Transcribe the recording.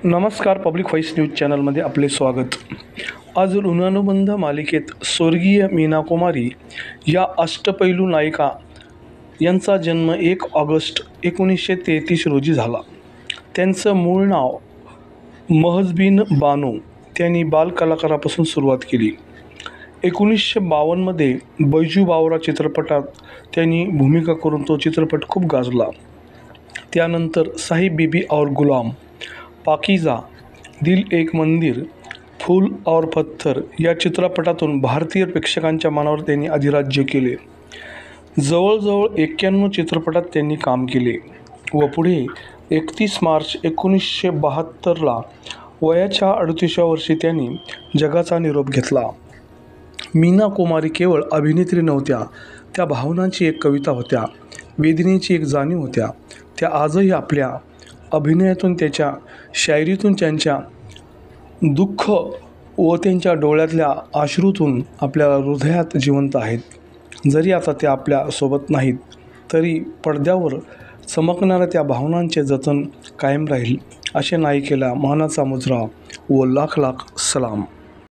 नमस्कार. Public voice news चॅनलमध्ये आपले स्वागत. आज ऋणानुबंध मालिकेत स्वर्गीय मीना कुमारी या अष्टपैलू नायिका यांचा जन्म 1 ऑगस्ट 1933 रोजी झाला. त्यांचं मूळ नाव महजबीन बानो. त्यांनी बालकलाकारापासून सुरुवात केली. 1952 मध्ये बैजू बावरा चित्रपटात त्यांनी भूमिका करून तो चित्रपट खूप गाजला. त्यानंतर साहिब बीबी और गुलाम, पाकीजा, दिल एक मंदिर, फूल और पत्थर या चित्रपटातून भारतीय प्रेक्षकांच्या मनावर त्यांनी अधिराज्य केले. जवळजवळ 91 चित्रपटात त्यांनी काम केले व पुढे 31 मार्च 1972ला वयाच्या 38व्या वर्षी त्यांनी जगाचा निरोप घेतला. मीना कुमारी केवळ अभिनेत्री नव्हत्या, त्या भावनांची एक कविता होत्या, वेदनेची एक जाणीव होत्या. त्या आजही आपल्या अभिनयातून, त्याच्या शायरीतून, त्यांच्या दुःख व त्यांच्या डोळ्यातल्या अश्रूतून आपल्या हृदयात जिवंत आहेत. जरी आता त्या आपल्या सोबत नाहीत तरी पडद्यावर चमकणाऱ्या त्या भावनांचे जतन कायम राहील. अशा नायिकेला मानाचा मुजरा व लाख लाख सलाम.